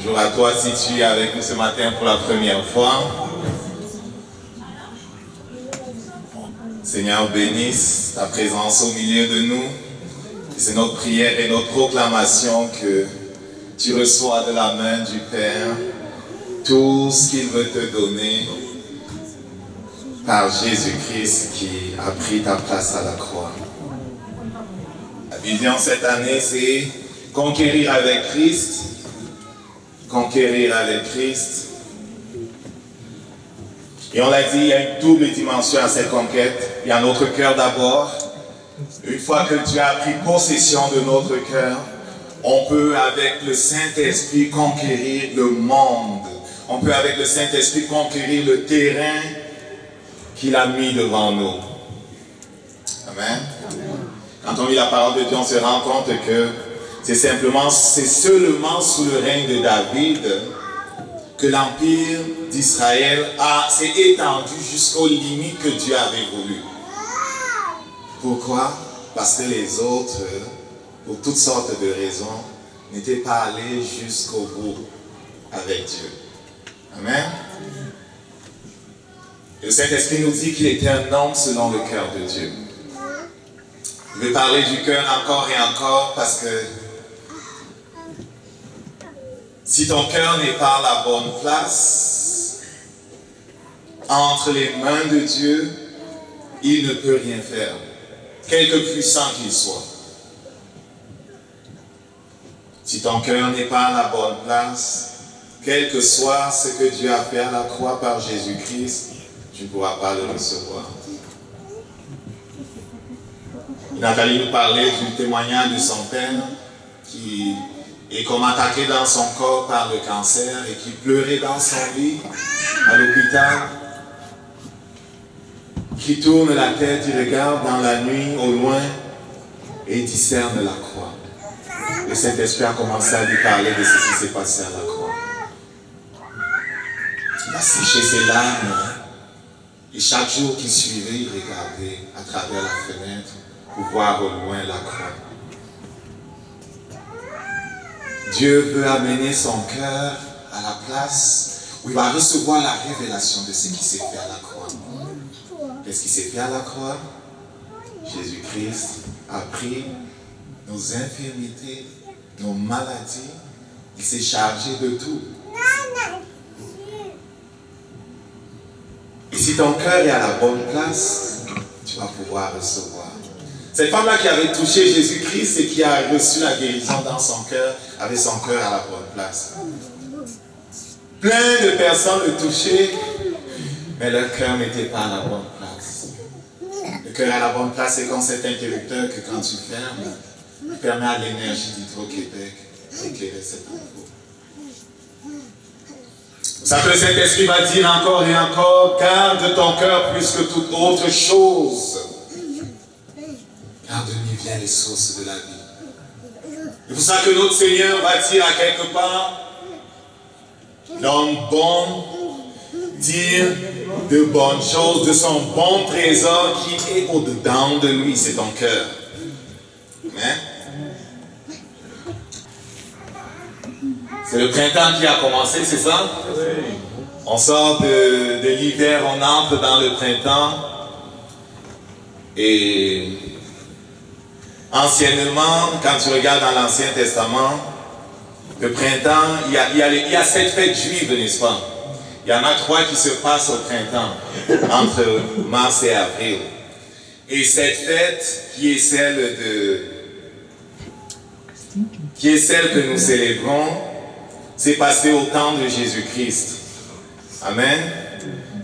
Bonjour à toi si tu es avec nous ce matin pour la première fois. Seigneur, bénisse ta présence au milieu de nous. C'est notre prière et notre proclamation que tu reçois de la main du Père tout ce qu'il veut te donner par Jésus-Christ qui a pris ta place à la croix. La vision cette année, c'est conquérir avec Christ. Conquérir avec Christ. Et on l'a dit, il y a une double dimension à cette conquête. Il y a notre cœur d'abord. Une fois que tu as pris possession de notre cœur, on peut avec le Saint-Esprit conquérir le monde. On peut avec le Saint-Esprit conquérir le terrain qu'il a mis devant nous. Amen. Quand on lit la parole de Dieu, on se rend compte que c'est seulement sous le règne de David que l'empire d'Israël s'est étendu jusqu'aux limites que Dieu avait voulu. Pourquoi? Parce que les autres, pour toutes sortes de raisons, n'étaient pas allés jusqu'au bout avec Dieu. Amen. Et le Saint-Esprit nous dit qu'il était un homme selon le cœur de Dieu. Je vais parler du cœur encore et encore parce que si ton cœur n'est pas à la bonne place, entre les mains de Dieu, il ne peut rien faire, quelque puissant qu'il soit. Si ton cœur n'est pas à la bonne place, quel que soit ce que Dieu a fait à la croix par Jésus-Christ, tu ne pourras pas le recevoir. Nathalie nous parlait du témoignage de son père qui est comme attaqué dans son corps par le cancer et qui pleurait dans son lit à l'hôpital, qui tourne la tête, il regarde dans la nuit au loin et discerne la croix. Le Saint-Esprit a commencé à lui parler de ce qui s'est passé à la croix. Il a séché ses larmes et chaque jour qui suivait, il regardait à travers la fenêtre pour voir au loin la croix. Dieu veut amener son cœur à la place où il va recevoir la révélation de ce qui s'est fait à la croix. Qu'est-ce qui s'est fait à la croix? Jésus-Christ a pris nos infirmités, nos maladies. Il s'est chargé de tout. Et si ton cœur est à la bonne place, tu vas pouvoir recevoir. Cette femme-là qui avait touché Jésus-Christ et qui a reçu la guérison dans son cœur, avait son cœur à la bonne place. Plein de personnes le touchaient, mais leur cœur n'était pas à la bonne place. Le cœur à la bonne place, c'est comme cet interrupteur que quand tu fermes, il permet à l'énergie d'Hydro-Québec d'éclairer cet info. Ça que le Saint-Esprit va dire encore et encore, garde ton cœur plus que toute autre chose. Car de lui viennent les sources de la vie. C'est pour ça que notre Seigneur va dire à quelque part, l'homme bon dire de bonnes choses, de son bon trésor qui est au-dedans de lui, c'est ton cœur. Amen. C'est le printemps qui a commencé, c'est ça? On sort de l'hiver, on entre dans le printemps. Et anciennement, quand tu regardes dans l'Ancien Testament, le printemps, il y a 7 fêtes juives, n'est-ce pas? Il y en a 3 qui se passent au printemps, entre mars et avril. Et cette fête, qui est celle que nous célébrons, s'est passée au temps de Jésus-Christ. Amen.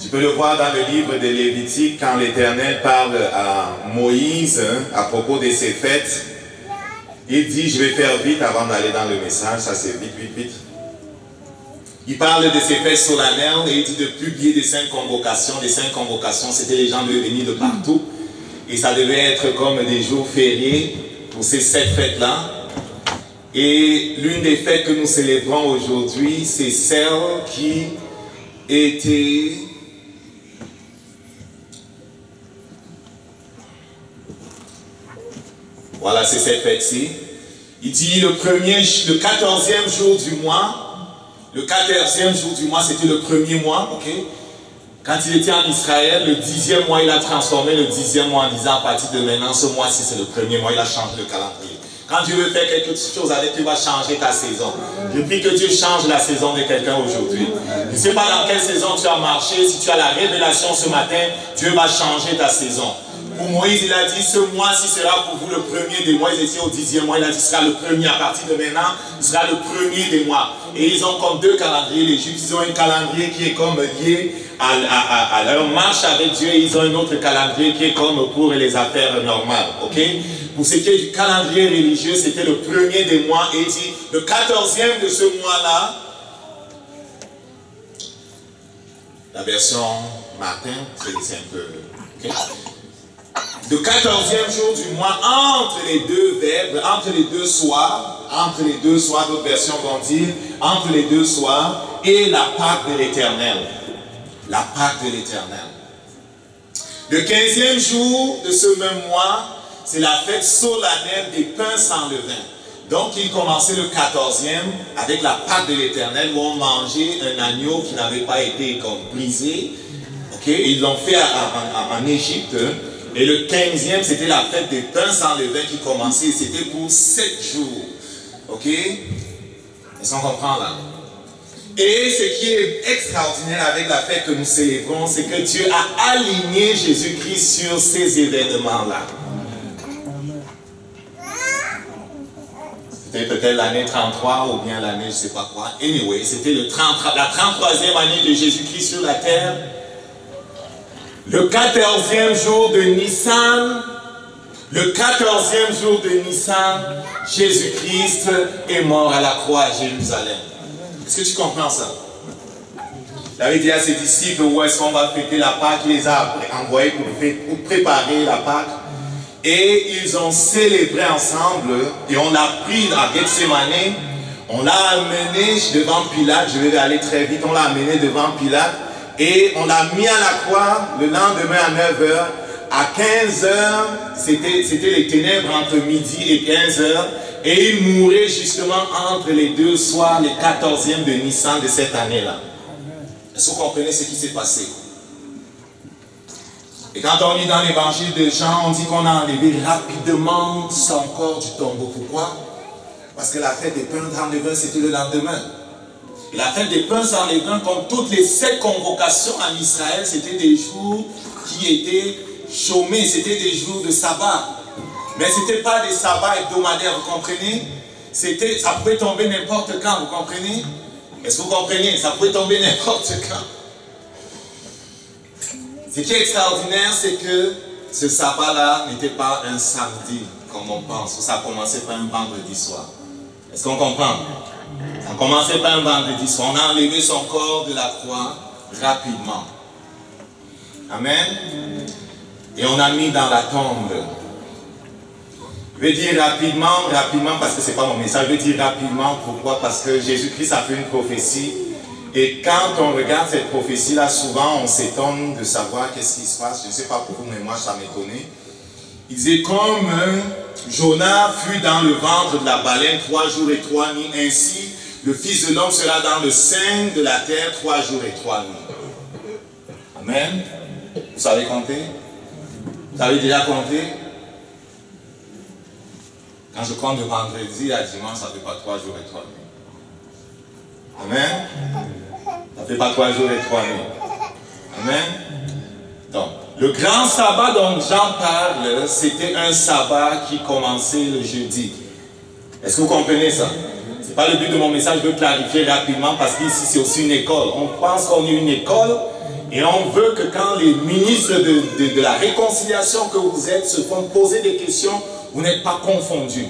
Tu peux le voir dans le livre de Lévitique, quand l'Éternel parle à Moïse à propos de ces fêtes. Il dit, je vais faire vite avant d'aller dans le message, ça c'est vite. Il parle de ces fêtes solennelles et il dit de publier des 5 convocations. Les 5 convocations, c'était les gens devaient venir de partout. Et ça devait être comme des jours fériés pour ces 7 fêtes-là. Et l'une des fêtes que nous célébrons aujourd'hui, c'est celle qui était voilà, c'est cette fête-ci. Il dit le 14e jour du mois, Le 14e jour du mois, c'était le premier mois, ok? Quand il était en Israël, le 10e mois, il a transformé le 10e mois en disant à partir de maintenant, ce mois-ci, c'est le premier mois, il a changé le calendrier. Quand Dieu veut faire quelque chose avec, tu vas changer ta saison. Je prie que Dieu change la saison de quelqu'un aujourd'hui. Je ne sais pas dans quelle saison tu as marché, si tu as la révélation ce matin, Dieu va changer ta saison. Pour Moïse, il a dit, ce mois-ci sera pour vous le premier des mois. Ils étaient au 10e mois, il a dit, ce sera le premier. À partir de maintenant, ce sera le premier des mois. Et ils ont comme deux calendriers. Les Juifs, ils ont un calendrier qui est comme lié à leur marche avec Dieu. Et ils ont un autre calendrier qui est comme pour les affaires normales. Ok? Pour ce qui est du calendrier religieux, c'était le premier des mois. Et il dit, le 14e de ce mois-là, la version Martin, c'est un peu... Okay? Le 14e jour du mois, entre les deux verbes, entre les deux soirs, d'autres versions vont dire, entre les deux soirs, et la Pâque de l'Éternel. La Pâque de l'Éternel. Le 15e jour de ce même mois, c'est la fête solennelle des pains sans levain. Donc, il commençait le 14e avec la Pâque de l'Éternel où on mangeait un agneau qui n'avait pas été comme brisé. Okay? Ils l'ont fait en Égypte. Et le 15e, c'était la fête des pains sans levain qui commençait. C'était pour 7 jours. Ok? Est-ce qu'on comprend là? Et ce qui est extraordinaire avec la fête que nous célébrons, c'est que Dieu a aligné Jésus-Christ sur ces événements-là. C'était peut-être l'année 33 ou bien l'année je ne sais pas quoi. Anyway, c'était la 33e année de Jésus-Christ sur la terre. Le 14e jour de Nissan, Jésus-Christ est mort à la croix à Jérusalem. Est-ce que tu comprends ça? Il avait dit à ses disciples où est-ce qu'on va fêter la Pâque, il les a envoyés pour préparer la Pâque. Et ils ont célébré ensemble et on l'a pris à Gethsémane, on l'a amené devant Pilate, je vais aller très vite, on l'a amené devant Pilate. Et on l'a mis à la croix le lendemain à 9 h. À 15 h, c'était les ténèbres entre midi et 15 h. Et il mourait justement entre les deux soirs, les 14e de Nissan de cette année-là. Est-ce que vous comprenez ce qui s'est passé? Et quand on lit dans l'évangile de Jean, on dit qu'on a enlevé rapidement son corps du tombeau. Pourquoi? Parce que la fête des pains sans levain, c'était le lendemain. Et la fête des pains sans levain, comme toutes les 7 convocations en Israël, c'était des jours qui étaient chômés, c'était des jours de sabbat. Mais ce n'était pas des sabbats hebdomadaires, vous comprenez? Ça pouvait tomber n'importe quand, vous comprenez? Est-ce que vous comprenez? Ça pouvait tomber n'importe quand. Ce qui est extraordinaire, c'est que ce sabbat-là n'était pas un samedi, comme on pense. Ça commençait par un vendredi soir. Est-ce qu'on comprend? Ça ne commençait pas un vendredi soir. On a enlevé son corps de la croix rapidement. Amen. Et on a mis dans la tombe. Je vais dire rapidement parce que ce n'est pas mon message. Je vais dire rapidement. Pourquoi? Parce que Jésus-Christ a fait une prophétie. Et quand on regarde cette prophétie-là, souvent on s'étonne de savoir qu'est-ce qui se passe. Je ne sais pas pour vous, mais moi ça m'étonnait. Il disait comme Jonas fut dans le ventre de la baleine 3 jours et 3 nuits. Ainsi, le Fils de l'homme sera dans le sein de la terre 3 jours et 3 nuits. Amen. Vous savez compter? Vous savez déjà compter? Quand je compte de vendredi à dimanche, ça ne fait pas 3 jours et 3 nuits. Amen. Ça ne fait pas 3 jours et 3 nuits. Amen. Donc, le grand sabbat dont Jean parle, c'était un sabbat qui commençait le jeudi. Est-ce que vous comprenez ça? Ce n'est pas le but de mon message, je veux clarifier rapidement parce qu'ici c'est aussi une école. On pense qu'on est une école et on veut que quand les ministres de la réconciliation que vous êtes se font poser des questions, vous n'êtes pas confondus.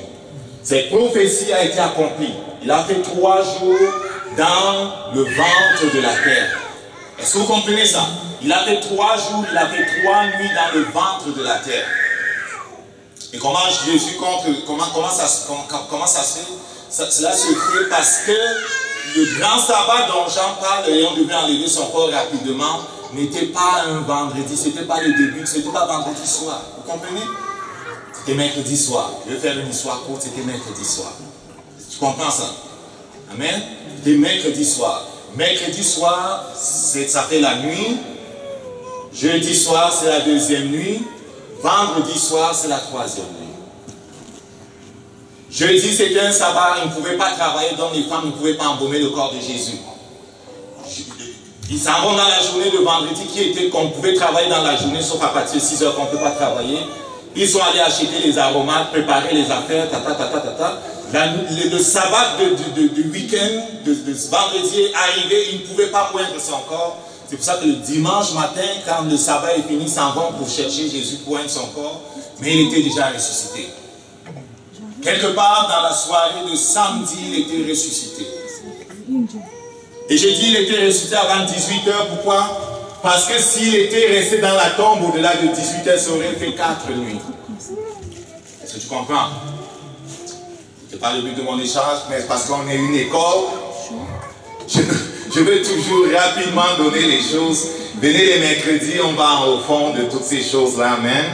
Cette prophétie a été accomplie. Il a fait 3 jours dans le ventre de la terre. Est-ce que vous comprenez ça? Il a fait 3 jours, il a fait 3 nuits dans le ventre de la terre. Et comment Jésus comment ça se fait? Cela se fait parce que le grand sabbat dont Jean parle, et on devait enlever son corps rapidement, n'était pas un vendredi, ce n'était pas le début, ce n'était pas vendredi soir. Vous comprenez? C'était mercredi soir. Je vais faire une histoire courte, c'était mercredi soir. Tu comprends ça? Amen. C'était mercredi soir. Mercredi soir, ça fait la nuit. Jeudi soir, c'est la deuxième nuit. Vendredi soir, c'est la troisième nuit. Jeudi, c'était un sabbat, ils ne pouvaient pas travailler, donc les femmes ne pouvaient pas embaumer le corps de Jésus. Ils s'en vont dans la journée de vendredi qui était qu'on pouvait travailler dans la journée, sauf à partir de 6 heures qu'on ne peut pas travailler. Ils sont allés acheter les aromates, préparer les affaires, le sabbat du week-end, de ce vendredi est arrivé, ils ne pouvaient pas poindre son corps. C'est pour ça que le dimanche matin, quand le sabbat est fini, ils s'en vont pour chercher Jésus, poindre son corps, mais il était déjà ressuscité. Quelque part dans la soirée de samedi, il était ressuscité. Et j'ai dit il était ressuscité avant 18 h. Pourquoi? Parce que s'il était resté dans la tombe au-delà de 18 h, ça aurait fait 4 nuits. Est-ce que tu comprends? Ce n'est pas le but de mon échange, mais parce qu'on est une école. Je veux toujours rapidement donner les choses. Venez les mercredis, on va au fond de toutes ces choses-là. Amen.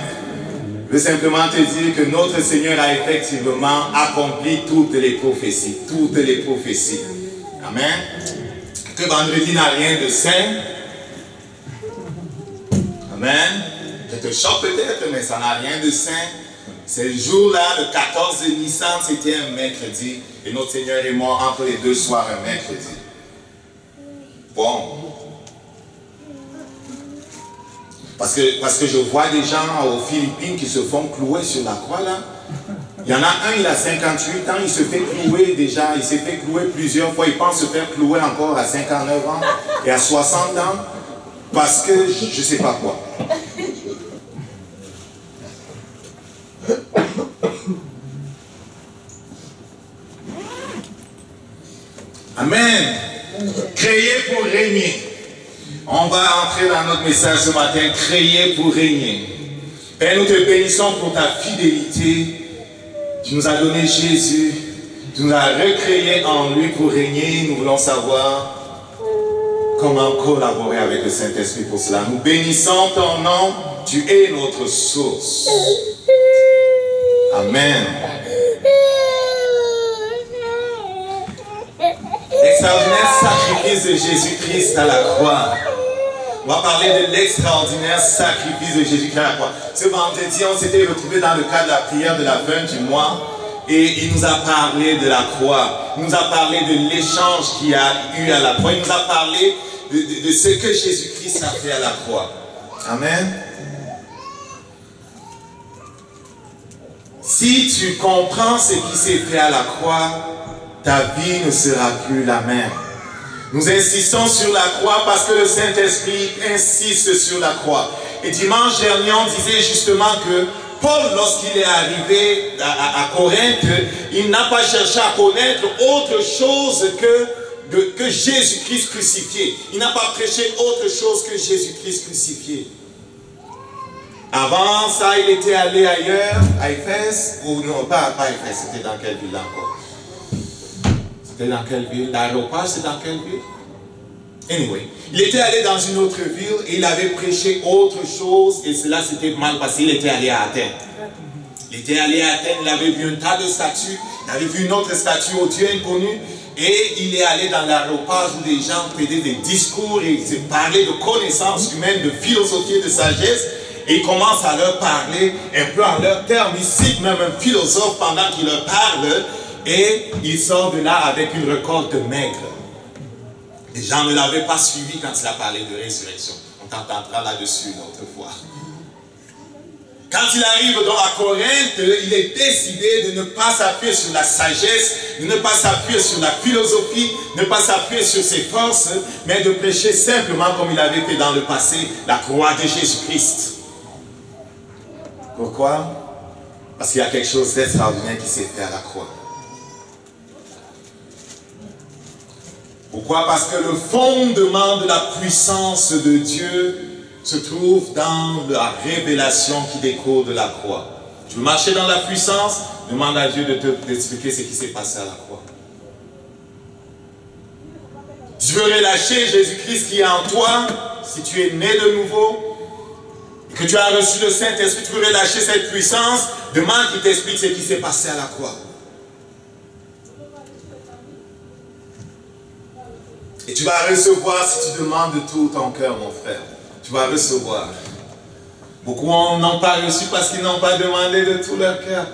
Je veux simplement te dire que notre Seigneur a effectivement accompli toutes les prophéties. Toutes les prophéties. Amen. Que vendredi n'a rien de saint. Amen. Je te choque peut-être, mais ça n'a rien de saint. Ce jour-là, le 14 de Nissan, c'était un mercredi. Et notre Seigneur est mort entre les deux soirs un mercredi. Bon. Parce que je vois des gens aux Philippines qui se font clouer sur la croix là. Il y en a un, il a 58 ans, il se fait clouer déjà, il s'est fait clouer plusieurs fois, il pense se faire clouer encore à 59 ans et à 60 ans, parce que je ne sais pas quoi. Amen. Créer pour régner. On va entrer dans notre message ce matin, créer pour régner. Père, nous te bénissons pour ta fidélité. Tu nous as donné Jésus, tu nous as recréé en lui pour régner. Nous voulons savoir comment collaborer avec le Saint-Esprit pour cela. Nous bénissons ton nom, tu es notre source. Amen. L'extraordinaire sacrifice de Jésus-Christ à la croix. On va parler de l'extraordinaire sacrifice de Jésus-Christ à la croix. Ce vendredi, on s'était retrouvés dans le cadre de la prière de la fin du mois et il nous a parlé de la croix. Il nous a parlé de l'échange qu'il y a eu à la croix. Il nous a parlé de ce que Jésus-Christ a fait à la croix. Amen. Si tu comprends ce qui s'est fait à la croix, ta vie ne sera plus la même. Nous insistons sur la croix parce que le Saint-Esprit insiste sur la croix. Et dimanche dernier, on disait justement que Paul, lorsqu'il est arrivé à Corinthe, il n'a pas cherché à connaître autre chose que Jésus-Christ crucifié. Il n'a pas prêché autre chose que Jésus-Christ crucifié. Avant ça, il était allé ailleurs, à Éphèse, ou non, pas à Éphèse, c'était dans quelle ville encore? C'était dans quelle ville? L'aéroport, c'est dans quelle ville? Anyway, il était allé dans une autre ville et il avait prêché autre chose et cela s'était mal passé. Il était allé à Athènes. Il était allé à Athènes, il avait vu un tas de statues, il avait vu une autre statue au Dieu inconnu et il est allé dans l'aéroport où des gens faisaient des discours et ils parlaient de connaissances humaines, de philosophie et de sagesse. Et il commence à leur parler un peu en leur termes. Il cite même un philosophe pendant qu'il leur parle. Et il sort de là avec une récolte maigre. Les gens ne l'avaient pas suivi quand il a parlé de résurrection. On t'entendra là-dessus une autre fois. Quand il arrive donc à Corinthe, il est décidé de ne pas s'appuyer sur la sagesse, de ne pas s'appuyer sur la philosophie, de ne pas s'appuyer sur ses forces, mais de prêcher simplement comme il avait fait dans le passé, la croix de Jésus-Christ. Pourquoi? Parce qu'il y a quelque chose d'extraordinaire qui s'est fait à la croix. Pourquoi? Parce que le fondement de la puissance de Dieu se trouve dans la révélation qui découle de la croix. Tu veux marcher dans la puissance? Demande à Dieu de t'expliquer ce qui s'est passé à la croix. Tu veux relâcher Jésus-Christ qui est en toi, si tu es né de nouveau, et que tu as reçu le Saint-Esprit, tu veux relâcher cette puissance, demande qu'il t'explique ce qui s'est passé à la croix. Et tu vas recevoir si tu demandes de tout ton cœur, mon frère. Tu vas recevoir. Beaucoup n'ont pas reçu parce qu'ils n'ont pas demandé de tout leur cœur.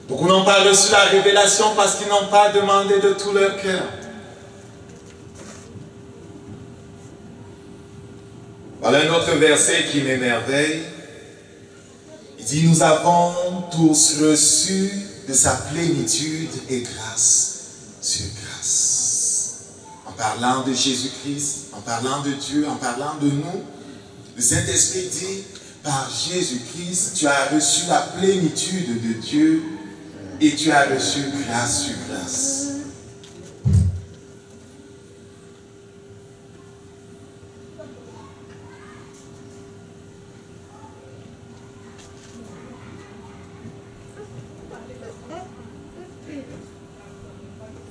Beaucoup n'ont pas reçu la révélation parce qu'ils n'ont pas demandé de tout leur cœur. Voilà un autre verset qui m'émerveille. Il dit, nous avons tous reçu de sa plénitude et grâce sur grâce. En parlant de Jésus-Christ, en parlant de Dieu, en parlant de nous, le Saint-Esprit dit, par Jésus-Christ, tu as reçu la plénitude de Dieu et tu as reçu grâce sur grâce.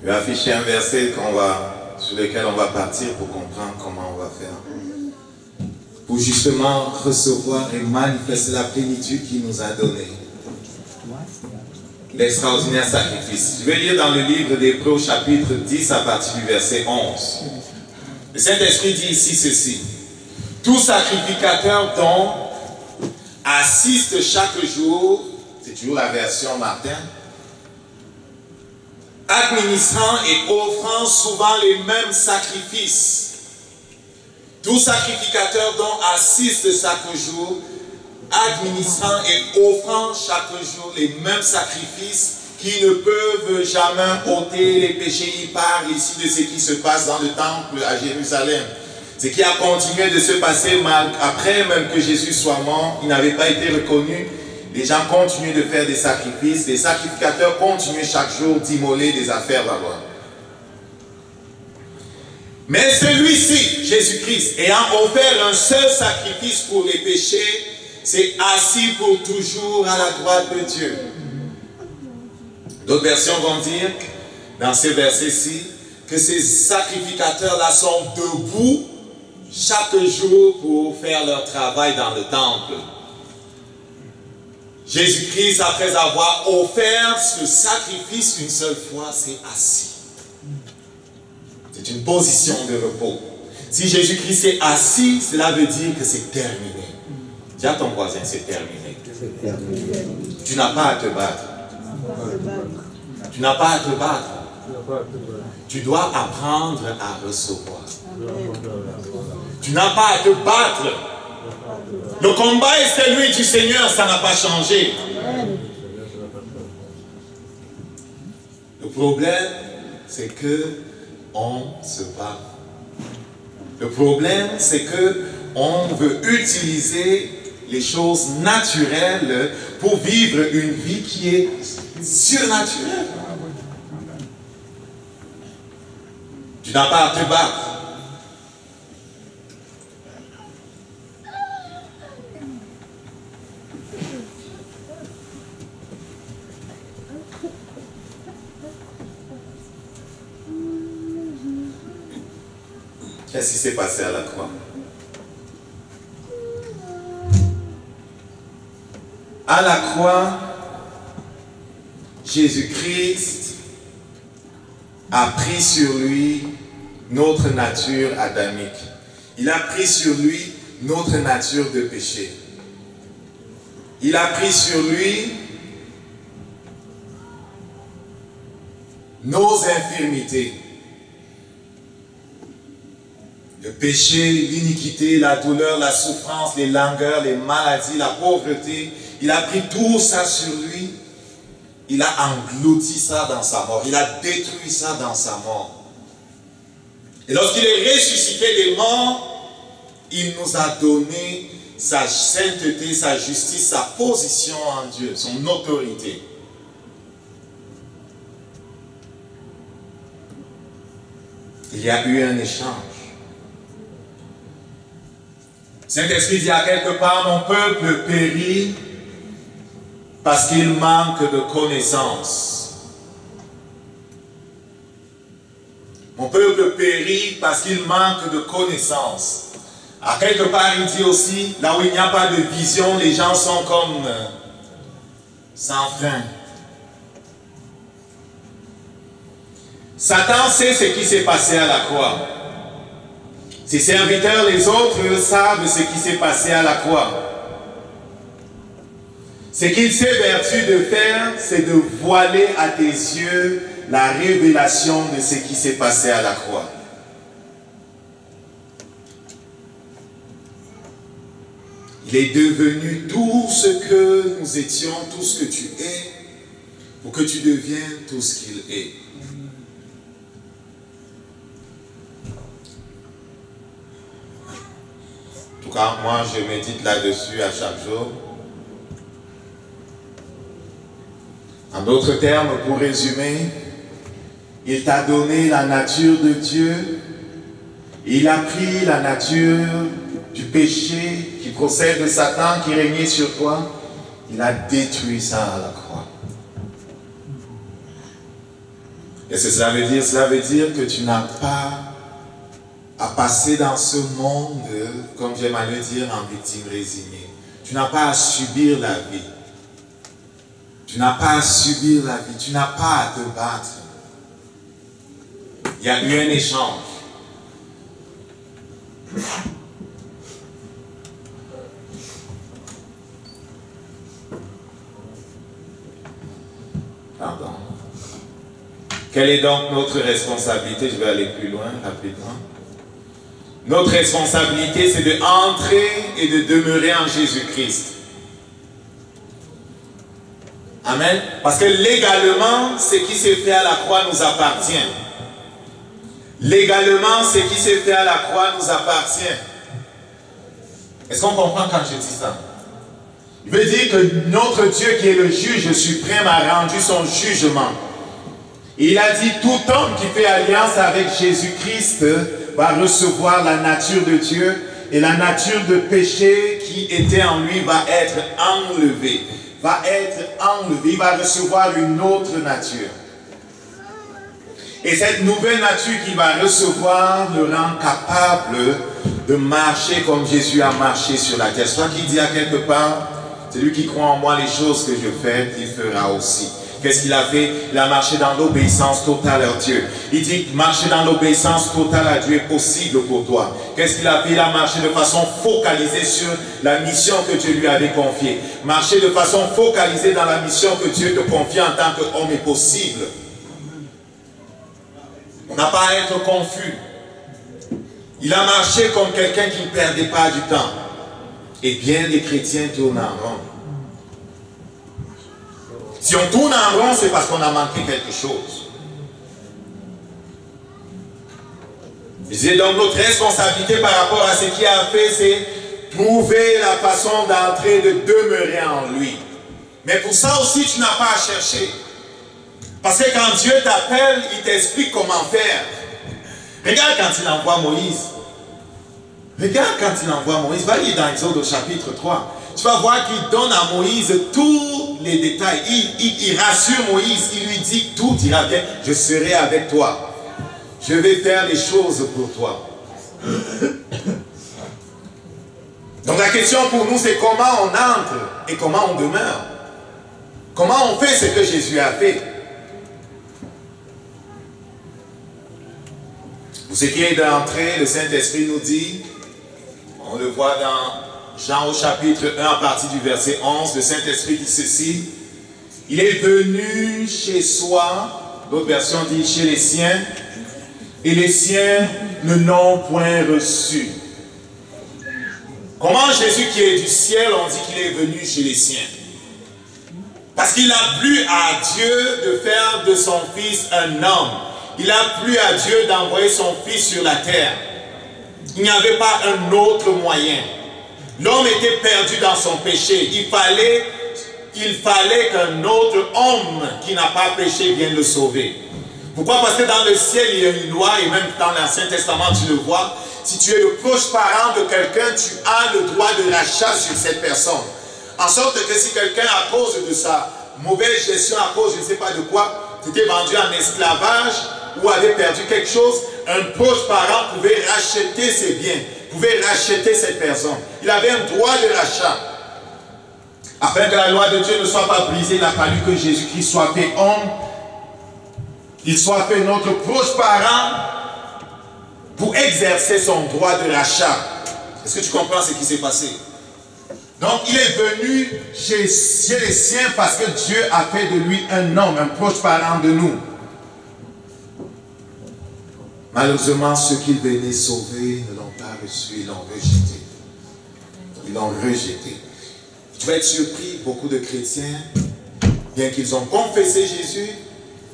Je vais afficher un verset sur lequel on va partir pour comprendre comment on va faire. Pour justement recevoir et manifester la plénitude qu'il nous a donnée. L'extraordinaire sacrifice. Je vais lire dans le livre d'Hébreux chapitre 10 à partir du verset 11. Le Saint-Esprit dit ici ceci. Tout sacrificateur dont assiste chaque jour, c'est toujours la version Martin, administrant et offrant souvent les mêmes sacrifices. Tout sacrificateur dont assiste chaque jour, administrant et offrant chaque jour les mêmes sacrifices qui ne peuvent jamais ôter les péchés. Il parle ici de ce qui se passe dans le temple à Jérusalem. Ce qui a continué de se passer après même que Jésus soit mort, il n'avait pas été reconnu. Les gens continuaient de faire des sacrifices, les sacrificateurs continuaient chaque jour d'immoler des affaires là-bas. Mais celui-ci, Jésus-Christ, ayant offert un seul sacrifice pour les péchés, s'est assis pour toujours à la droite de Dieu. D'autres versions vont dire, dans ces versets-ci, que ces sacrificateurs-là sont debout chaque jour pour faire leur travail dans le temple. Jésus-Christ, après avoir offert ce sacrifice une seule fois, s'est assis. C'est une position de repos. Si Jésus-Christ est assis, cela veut dire que c'est terminé. Dis à ton voisin, c'est terminé. Tu n'as pas à te battre. Tu n'as pas à te battre. Tu dois apprendre à recevoir. Tu n'as pas à te battre. Le combat est celui du Seigneur, ça n'a pas changé. Le problème, c'est que on se bat. Le problème, c'est que on veut utiliser les choses naturelles pour vivre une vie qui est surnaturelle. Tu n'as pas à te battre. Qu'est-ce qui s'est passé à la croix? À la croix, Jésus-Christ a pris sur lui notre nature adamique. Il a pris sur lui notre nature de péché. Il a pris sur lui nos infirmités. Le péché, l'iniquité, la douleur, la souffrance, les langueurs, les maladies, la pauvreté. Il a pris tout ça sur lui. Il a englouti ça dans sa mort. Il a détruit ça dans sa mort. Et lorsqu'il est ressuscité des morts, il nous a donné sa sainteté, sa justice, sa position en Dieu, son autorité. Il y a eu un échange. Saint-Esprit dit à quelque part, mon peuple périt parce qu'il manque de connaissance. Mon peuple périt parce qu'il manque de connaissance. À quelque part, il dit aussi, là où il n'y a pas de vision, les gens sont comme sans frein. Satan sait ce qui s'est passé à la croix. Ses serviteurs, les autres, savent ce qui s'est passé à la croix. Ce qu'il s'est vertu de faire, c'est de voiler à tes yeux la révélation de ce qui s'est passé à la croix. Il est devenu tout ce que nous étions, tout ce que tu es, pour que tu deviennes tout ce qu'il est. En tout cas, moi, je médite là-dessus à chaque jour. En d'autres termes, pour résumer, il t'a donné la nature de Dieu. Il a pris la nature du péché qui procède de Satan, qui régnait sur toi. Il a détruit ça à la croix. Qu'est-ce que cela veut dire? Cela veut dire que tu n'as pas à passer dans ce monde, comme j'aime à le dire, en victime résignée. Tu n'as pas à subir la vie. Tu n'as pas à subir la vie. Tu n'as pas à te battre. Il y a eu un échange. Pardon. Quelle est donc notre responsabilité? Je vais aller plus loin rapidement. Notre responsabilité, c'est d'entrer et de demeurer en Jésus-Christ. Amen. Parce que légalement, ce qui s'est fait à la croix nous appartient. Légalement, ce qui s'est fait à la croix nous appartient. Est-ce qu'on comprend quand je dis ça? Il veut dire que notre Dieu qui est le juge suprême a rendu son jugement. Et il a dit, tout homme qui fait alliance avec Jésus-Christ va recevoir la nature de Dieu et la nature de péché qui était en lui va être enlevée. Il va recevoir une autre nature. Et cette nouvelle nature qu'il va recevoir le rend capable de marcher comme Jésus a marché sur la terre. C'est toi qui dis à quelque part, celui qui croit en moi les choses que je fais, il fera aussi. Qu'est-ce qu'il a fait? Il a marché dans l'obéissance totale à Dieu. Il dit que marcher dans l'obéissance totale à Dieu est possible pour toi. Qu'est-ce qu'il a fait? Il a marché de façon focalisée sur la mission que Dieu lui avait confiée. Marcher de façon focalisée dans la mission que Dieu te confie en tant qu'homme est possible. On n'a pas à être confus. Il a marché comme quelqu'un qui ne perdait pas du temps. Et bien des chrétiens tournent en rond. Si on tourne en rond, c'est parce qu'on a manqué quelque chose. Je disais donc notre responsabilité par rapport à ce qu'il a fait, c'est trouver la façon d'entrer, de demeurer en lui. Mais pour ça aussi, tu n'as pas à chercher. Parce que quand Dieu t'appelle, il t'explique comment faire. Regarde quand il envoie Moïse. Regarde quand il envoie Moïse. Va lire dans Exode au chapitre 3. Tu vas voir qu'il donne à Moïse tous les détails. Il rassure Moïse. Il lui dit tout ira bien. Je serai avec toi. Je vais faire les choses pour toi. Donc la question pour nous, c'est comment on entre et comment on demeure. Comment on fait ce que Jésus a fait. Pour ce qui est d'entrer, le Saint-Esprit nous dit, on le voit dans Jean au chapitre 1 à partir du verset 11, le Saint-Esprit dit ceci, il est venu chez soi, d'autres versions disent chez les siens, et les siens ne l'ont point reçu. Comment Jésus qui est du ciel, on dit qu'il est venu chez les siens? Parce qu'il a plu à Dieu de faire de son fils un homme. Il a plu à Dieu d'envoyer son fils sur la terre. Il n'y avait pas un autre moyen. L'homme était perdu dans son péché. Il fallait qu'un autre homme qui n'a pas péché vienne le sauver. Pourquoi? Parce que dans le ciel, il y a une loi, et même dans l'Ancien Testament, tu le vois. Si tu es le proche parent de quelqu'un, tu as le droit de rachat sur cette personne. En sorte que si quelqu'un, à cause de sa mauvaise gestion, à cause je ne sais pas de quoi, était vendu en esclavage ou avait perdu quelque chose, un proche parent pouvait racheter ses biens, pouvait racheter cette personne. Il avait un droit de rachat. Afin que la loi de Dieu ne soit pas brisée, il a fallu que Jésus-Christ soit fait homme, qu'il soit fait notre proche parent pour exercer son droit de rachat. Est-ce que tu comprends ce qui s'est passé? Donc il est venu chez les siens parce que Dieu a fait de lui un homme, un proche parent de nous. Malheureusement, ceux qu'il venait sauver ne l'ont pas reçu, ils l'ont rejeté. Ils l'ont rejeté. Tu vas être surpris, beaucoup de chrétiens, bien qu'ils ont confessé Jésus,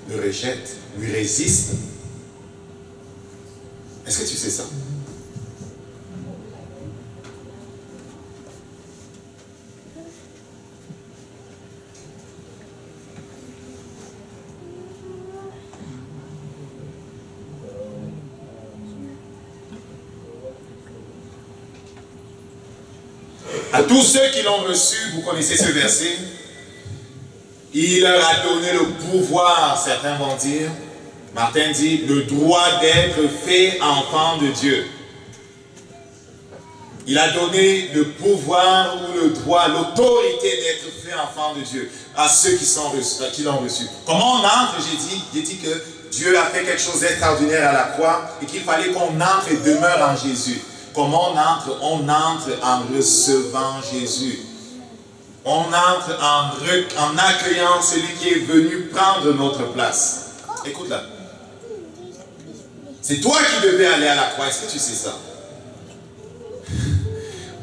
le rejettent, lui résistent. Est-ce que tu sais ça? À tous ceux qui l'ont reçu, vous connaissez ce verset, il leur a donné le pouvoir, certains vont dire, Martin dit, le droit d'être fait enfant de Dieu. Il a donné le pouvoir ou le droit, l'autorité d'être fait enfant de Dieu à ceux qui l'ont reçu. Comment on entre, j'ai dit que Dieu a fait quelque chose d'extraordinaire à la croix et qu'il fallait qu'on entre et demeure en Jésus. Comment on entre? On entre en recevant Jésus. On entre en accueillant celui qui est venu prendre notre place. Écoute là. C'est toi qui devais aller à la croix. Est-ce que tu sais ça?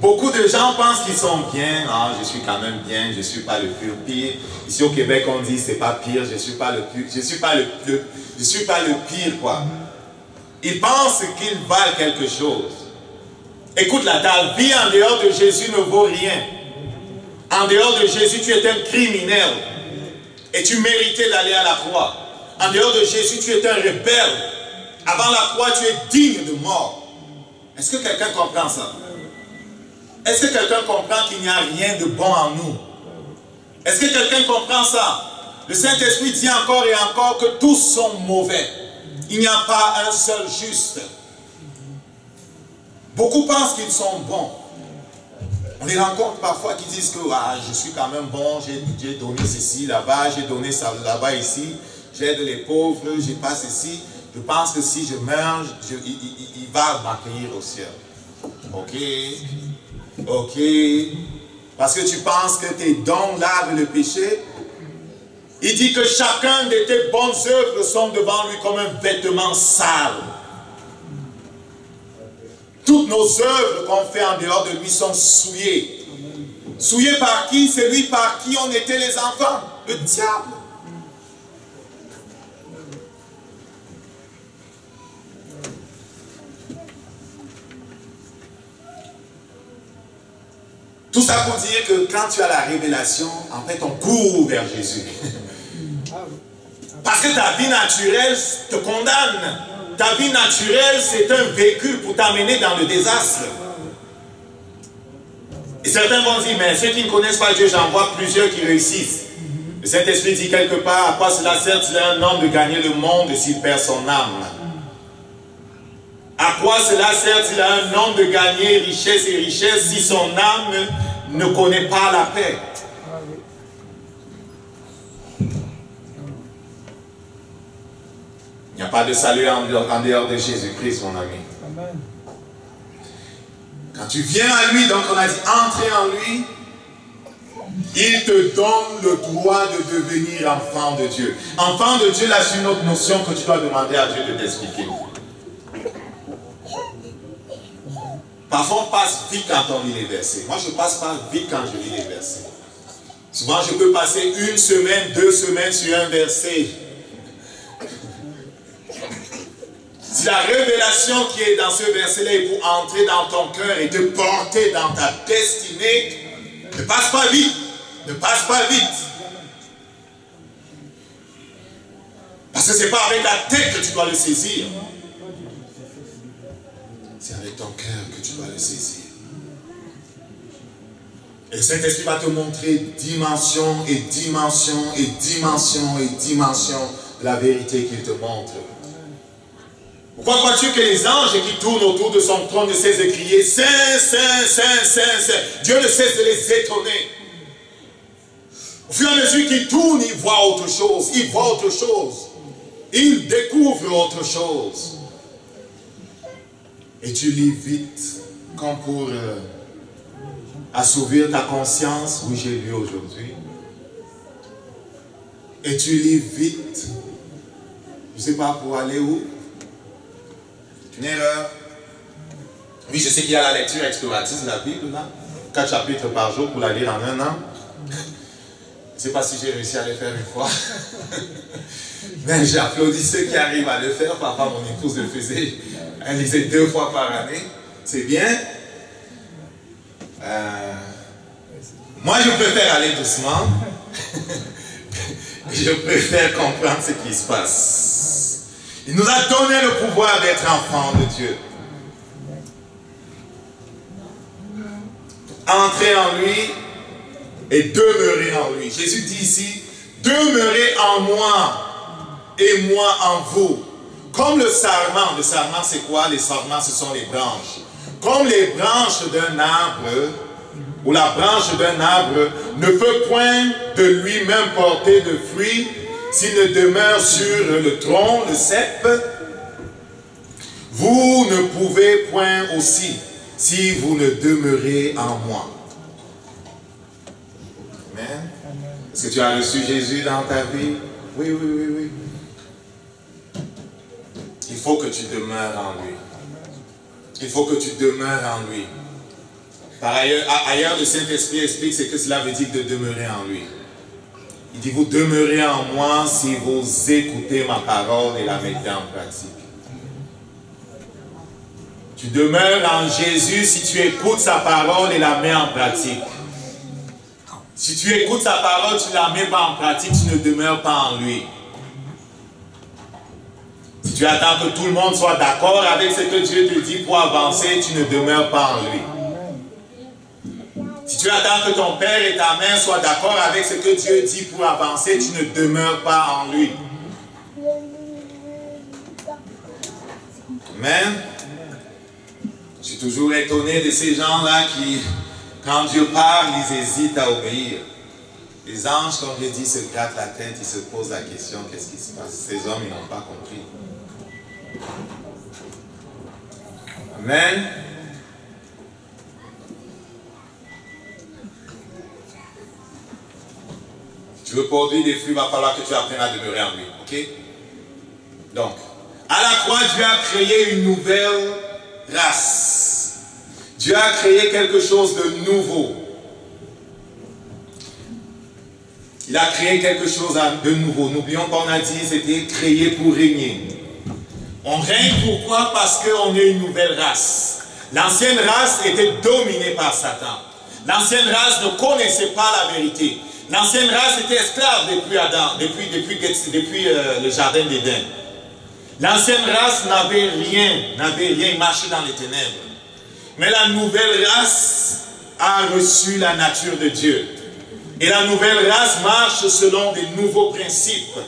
Beaucoup de gens pensent qu'ils sont bien. Ah, je suis quand même bien, je ne suis pas le pire. Ici au Québec, on dit c'est pas pire, je ne suis pas le pire. Je suis pas le pire, quoi. Ils pensent qu'ils valent quelque chose. Écoute là, ta vie en dehors de Jésus ne vaut rien. En dehors de Jésus, tu es un criminel. Et tu méritais d'aller à la croix. En dehors de Jésus, tu es un rebelle. Avant la croix, tu es digne de mort. Est-ce que quelqu'un comprend ça? Est-ce que quelqu'un comprend qu'il n'y a rien de bon en nous? Est-ce que quelqu'un comprend ça? Le Saint-Esprit dit encore et encore que tous sont mauvais. Il n'y a pas un seul juste. Beaucoup pensent qu'ils sont bons. On les rencontre parfois qui disent que ah, je suis quand même bon, j'ai donné ceci là-bas, j'ai donné ça là-bas ici, j'aide les pauvres, j'ai pas ceci. Je pense que si je meurs, il va m'accueillir au ciel. Ok. Parce que tu penses que tes dons lavent le péché. Il dit que chacun de tes bonnes œuvres sont devant lui comme un vêtement sale. Toutes nos œuvres qu'on fait en dehors de lui sont souillées. Souillées par qui? C'est lui par qui on était les enfants. Le diable. Tout ça pour dire que quand tu as la révélation, en fait, on court vers Jésus. Parce que ta vie naturelle te condamne. Ta vie naturelle, c'est un véhicule pour t'amener dans le désastre. Et certains vont dire, mais ceux qui ne connaissent pas Dieu, j'en vois plusieurs qui réussissent. Le Saint-Esprit dit quelque part, à quoi cela sert-il à un homme de gagner le monde s'il perd son âme? À quoi cela sert-il à un homme de gagner richesse et richesse si son âme ne connaît pas la paix? Il n'y a pas de salut en dehors de Jésus-Christ, mon ami. Amen. Quand tu viens à lui, donc on a dit entrer en lui, il te donne le droit de devenir enfant de Dieu. Enfant de Dieu, là, c'est une autre notion que tu dois demander à Dieu de t'expliquer. Parfois, on passe vite quand on lit les versets. Moi, je ne passe pas vite quand je lis les versets. Souvent, je peux passer 1 semaine, 2 semaines sur un verset. Si la révélation qui est dans ce verset-là est pour entrer dans ton cœur et te porter dans ta destinée, ne passe pas vite. Ne passe pas vite. Parce que ce n'est pas avec la tête que tu dois le saisir. C'est avec ton cœur que tu dois le saisir. Et le Saint-Esprit va te montrer dimension et dimension et dimension et dimension de la vérité qu'il te montre. Pourquoi crois-tu que les anges qui tournent autour de son trône ne cessent de crier « Saint, Saint, Saint, Saint, Saint » Dieu ne cesse de les étonner. Au fur et à mesure qu'ils tournent, ils voient autre chose. Ils voient autre chose. il découvre autre chose. Et tu lis vite, comme pour assouvir ta conscience. Oui, j'ai lu aujourd'hui. Et tu lis vite. Je ne sais pas pour aller où. C'est une erreur. Oui, je sais qu'il y a la lecture exploratrice de la Bible, là. 4 chapitres par jour pour la lire en 1 an. Je ne sais pas si j'ai réussi à le faire une fois. Mais j'applaudis ceux qui arrivent à le faire. Parfois, mon épouse le faisait. Elle lisait 2 fois par année. C'est bien. Moi, je préfère aller doucement. Je préfère comprendre ce qui se passe. Il nous a donné le pouvoir d'être enfants de Dieu. Entrez en lui et demeurez en lui. Jésus dit ici, demeurez en moi et moi en vous. Comme le sarment c'est quoi? Les sarments, ce sont les branches. Comme les branches d'un arbre, ou la branche d'un arbre ne peut point de lui-même porter de fruits s'il ne demeure sur le tronc, le cep, vous ne pouvez point aussi si vous ne demeurez en moi. Amen. Est-ce que tu as reçu Jésus dans ta vie? Oui, oui, oui, oui. Il faut que tu demeures en lui. Il faut que tu demeures en lui. Par ailleurs, le Saint-Esprit explique ce que cela veut dire de demeurer en lui. Il dit, vous demeurez en moi si vous écoutez ma parole et la mettez en pratique. Tu demeures en Jésus si tu écoutes sa parole et la mets en pratique. Si tu écoutes sa parole, tu ne la mets pas en pratique, tu ne demeures pas en lui. Si tu attends que tout le monde soit d'accord avec ce que Dieu te dit pour avancer, tu ne demeures pas en lui. Si tu attends que ton père et ta mère soient d'accord avec ce que Dieu dit pour avancer, tu ne demeures pas en lui. Amen. Je suis toujours étonné de ces gens-là qui, quand Dieu parle, ils hésitent à obéir. Les anges, comme je dis, se grattent la tête, ils se posent la question, qu'est-ce qui se passe? Ces hommes, ils n'ont pas compris. Amen. Si tu veux produire des fruits, il va falloir que tu apprennes à demeurer en lui. Ok? Donc, à la croix, Dieu a créé une nouvelle race. Dieu a créé quelque chose de nouveau. Il a créé quelque chose de nouveau. N'oublions pas, on a dit, c'était créé pour régner. On règne pourquoi? Parce qu'on est une nouvelle race. L'ancienne race était dominée par Satan. L'ancienne race ne connaissait pas la vérité. L'ancienne race était esclave depuis Adam, depuis le jardin d'Éden. L'ancienne race n'avait rien, il marchait dans les ténèbres. Mais la nouvelle race a reçu la nature de Dieu. Et la nouvelle race marche selon des nouveaux principes.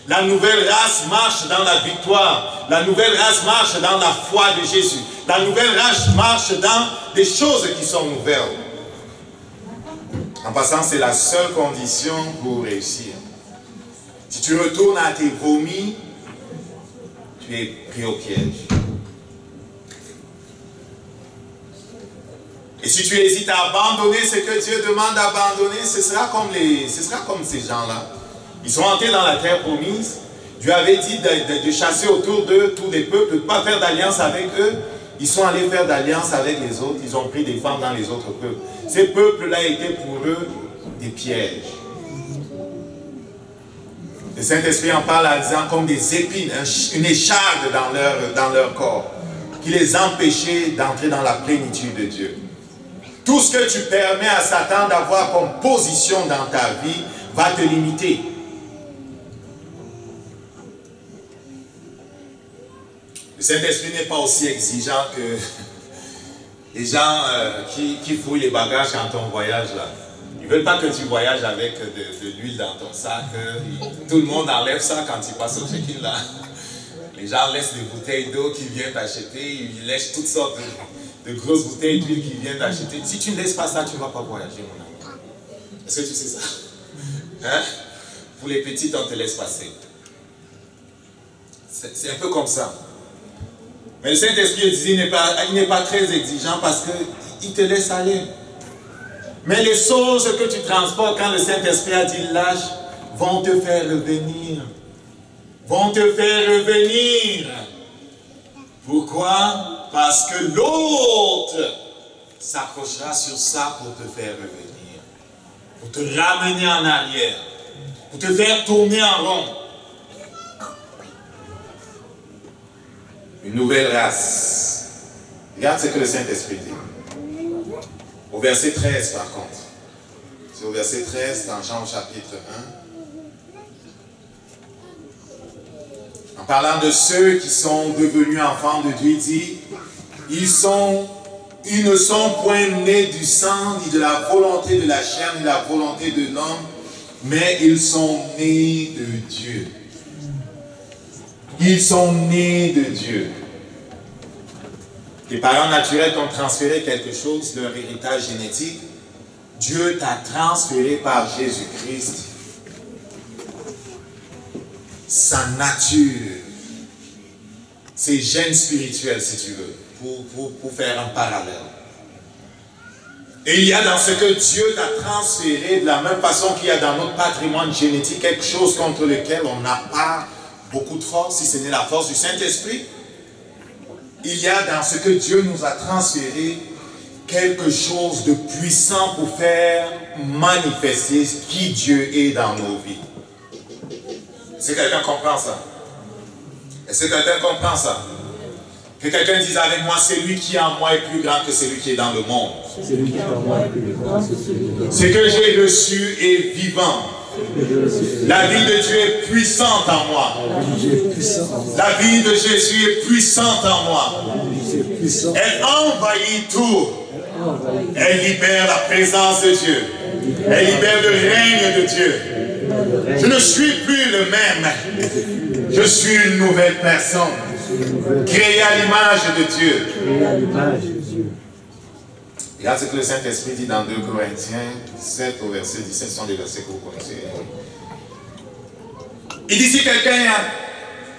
La nouvelle race marche dans la victoire. La nouvelle race marche dans la foi de Jésus. La nouvelle race marche dans des choses qui sont nouvelles. En passant, c'est la seule condition pour réussir. Si tu retournes à tes vomis, tu es pris au piège. Et si tu hésites à abandonner ce que Dieu demande d'abandonner, ce sera comme ces gens-là. Ils sont entrés dans la terre promise. Dieu avait dit de chasser autour d'eux tous les peuples, de ne pas faire d'alliance avec eux. Ils sont allés faire d'alliance avec les autres. Ils ont pris des femmes dans les autres peuples. Ces peuples-là étaient pour eux des pièges. Le Saint-Esprit en parle en disant comme des épines, une écharde dans leur corps, qui les empêchait d'entrer dans la plénitude de Dieu. Tout ce que tu permets à Satan d'avoir comme position dans ta vie va te limiter. Le Saint-Esprit n'est pas aussi exigeant que les gens qui fouillent les bagages quand on voyage là. Ils ne veulent pas que tu voyages avec de l'huile dans ton sac. Tout le monde enlève ça quand ils passent au check-in là. Les gens laissent des bouteilles d'eau qu'ils viennent acheter. Ils laissent toutes sortes de grosses bouteilles d'huile qu'ils viennent acheter. Si tu ne laisses pas ça, tu ne vas pas voyager, mon ami. Est-ce que tu sais ça? Hein? Pour les petites, on te laisse passer. C'est un peu comme ça. Mais le Saint-Esprit, il n'est pas très exigeant parce qu'il te laisse aller. Mais les choses que tu transportes quand le Saint-Esprit a dit lâche, vont te faire revenir. Vont te faire revenir. Pourquoi? Parce que l'autre s'accrochera sur ça pour te faire revenir. Pour te ramener en arrière. Pour te faire tourner en rond. Une nouvelle race. Regarde ce que le Saint-Esprit dit. Au verset 13 par contre. C'est au verset 13 dans Jean chapitre 1. En parlant de ceux qui sont devenus enfants de Dieu, il dit, ils ne sont point nés du sang, ni de la volonté de la chair, ni de la volonté de l'homme, mais ils sont nés de Dieu. Ils sont nés de Dieu. Tes parents naturels t'ont transféré quelque chose, leur héritage génétique. Dieu t'a transféré par Jésus-Christ sa nature, ses gènes spirituels, si tu veux, pour faire un parallèle. Et il y a dans ce que Dieu t'a transféré, de la même façon qu'il y a dans notre patrimoine génétique, quelque chose contre lequel on n'a pas beaucoup de force, si ce n'est la force du Saint-Esprit. Il y a dans ce que Dieu nous a transféré quelque chose de puissant pour faire manifester qui Dieu est dans nos vies. Est-ce que quelqu'un comprend ça? Est-ce que quelqu'un comprend ça? Que quelqu'un dise avec moi, celui qui est en moi est plus grand que celui qui est dans le monde. Celui qui est en moi est plus grand que celui qui est dans le monde. Ce que j'ai reçu est vivant. La vie de Dieu est puissante en moi. La vie de Jésus est puissante en moi. Elle envahit tout. Elle libère la présence de Dieu. Elle libère le règne de Dieu. Je ne suis plus le même. Je suis une nouvelle personne. Créée à l'image de Dieu. Regarde ce que le Saint-Esprit dit dans 2 Corinthiens 7 au verset 17, ce sont des versets que vous connaissez. Il dit si quelqu'un a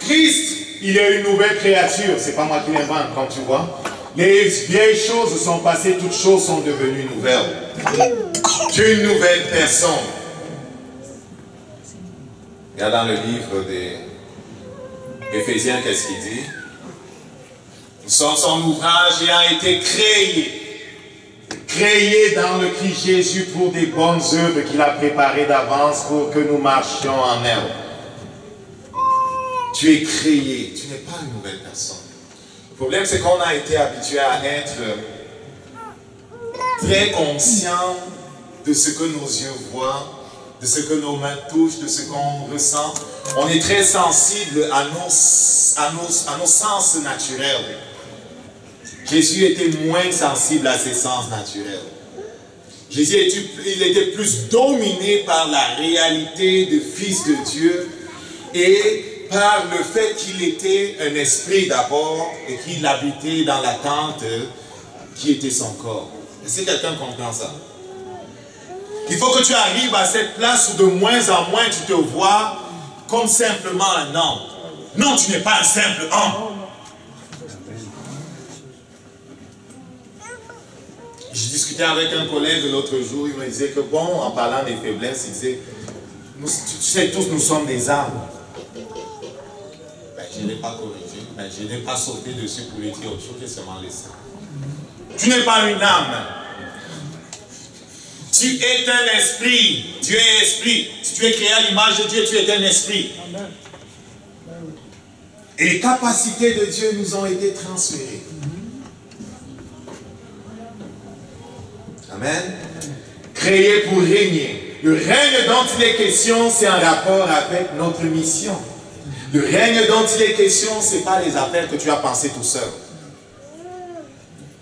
Christ, il est une nouvelle créature. C'est pas moi qui l'invente, comme tu vois. Les vieilles choses sont passées, toutes choses sont devenues nouvelles. Tu es une nouvelle personne. Regarde dans le livre des Éphésiens, qu'est-ce qu'il dit? Nous sommes son ouvrage ayant été créé dans le Christ Jésus pour des bonnes œuvres qu'il a préparées d'avance pour que nous marchions en elles. Tu es créé, tu n'es pas une nouvelle personne. Le problème, c'est qu'on a été habitué à être très conscient de ce que nos yeux voient, de ce que nos mains touchent, de ce qu'on ressent. On est très sensible à nos sens naturels. Jésus était moins sensible à ses sens naturels. Jésus était plus dominé par la réalité de Fils de Dieu et par le fait qu'il était un esprit d'abord et qu'il habitait dans la tente qui était son corps. Est-ce que quelqu'un comprend ça? Il faut que tu arrives à cette place où de moins en moins tu te vois comme simplement un homme. Non, tu n'es pas un simple homme. Je discutais avec un collègue l'autre jour, il me disait que bon, en parlant des faiblesses, il disait, tu sais tous nous sommes des âmes. Ben, je n'ai pas corrigé, ben, je n'ai pas sauté dessus pour lui dire autre chose, j'ai seulement laissé. Tu n'es pas une âme. Tu es un esprit. Dieu est esprit. Si tu es créé à l'image de Dieu, tu es un esprit. Et les capacités de Dieu nous ont été transférées. Amen. Créé pour régner. Le règne dont il est question, c'est en rapport avec notre mission. Le règne dont il est question, ce n'est pas les affaires que tu as pensées tout seul.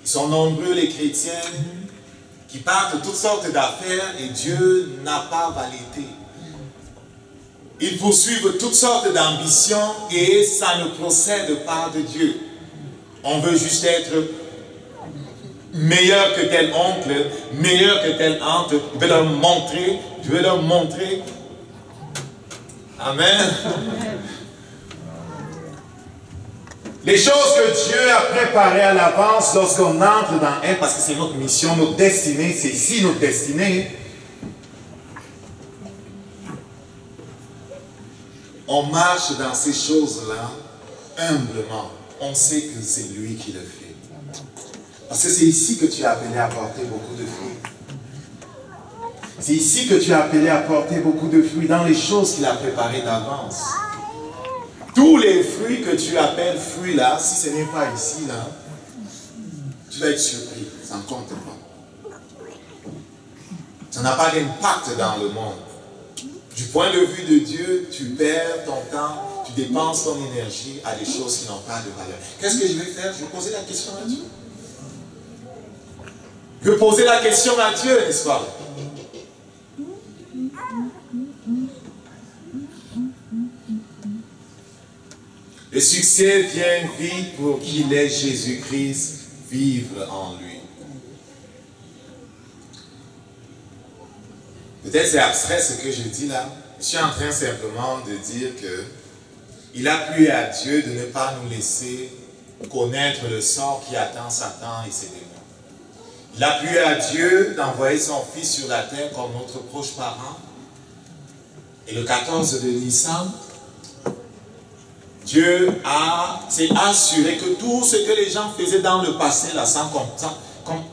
Ils sont nombreux les chrétiens qui partent de toutes sortes d'affaires et Dieu n'a pas validé. Ils poursuivent toutes sortes d'ambitions et ça ne procède pas de Dieu. On veut juste être meilleur que tel oncle, meilleur que tel tante. Je vais leur montrer. Amen. Les choses que Dieu a préparées à l'avance lorsqu'on entre dans elle, parce que c'est notre mission, notre destinée, c'est ici notre destinée. On marche dans ces choses-là humblement. On sait que c'est lui qui le fait. Parce que c'est ici que tu es appelé à porter beaucoup de fruits. C'est ici que tu es appelé à porter beaucoup de fruits, dans les choses qu'il a préparées d'avance. Tous les fruits que tu appelles fruits là, si ce n'est pas ici là, tu vas être surpris, ça ne compte pas. Ça n'a pas d'impact dans le monde. Du point de vue de Dieu, tu perds ton temps, tu dépenses ton énergie à des choses qui n'ont pas de valeur. Qu'est-ce que je vais faire? Je vais poser la question à Dieu. Je vais poser la question à Dieu, n'est-ce pas? Le succès vient vite pour qu'il ait Jésus-Christ vivre en lui. Peut-être c'est abstrait ce que je dis là. Je suis en train simplement de dire que il a plu à Dieu de ne pas nous laisser connaître le sort qui attend Satan et ses démons. Il a plu à Dieu d'envoyer son Fils sur la terre comme notre proche parent. Et le 14 de Nissan, Dieu s'est assuré que tout ce que les gens faisaient dans le passé, là,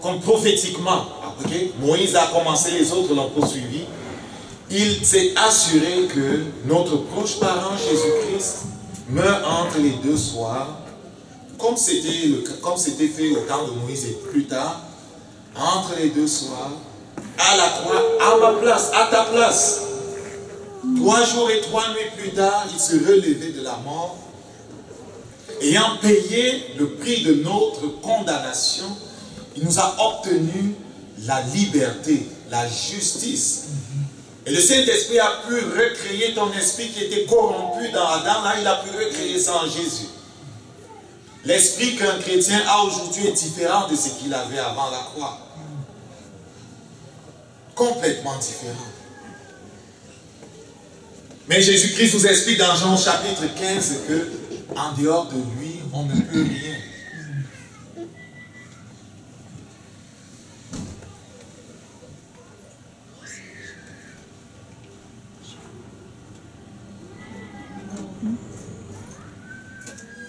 comme prophétiquement, okay? Moïse a commencé, les autres l'ont poursuivi. Il s'est assuré que notre proche parent Jésus-Christ meurt entre les deux soirs, comme c'était fait au temps de Moïse et plus tard, entre les deux soirs, à la croix, à ma place, à ta place. 3 jours et 3 nuits plus tard, il se relevait de la mort, ayant payé le prix de notre condamnation. Il nous a obtenu la liberté, la justice. Et le Saint-Esprit a pu recréer ton esprit qui était corrompu dans Adam. Là, il a pu recréer ça en Jésus. L'esprit qu'un chrétien a aujourd'hui est différent de ce qu'il avait avant la croix. Complètement différent. Mais Jésus-Christ nous explique dans Jean chapitre 15 que en dehors de lui, on ne peut rien.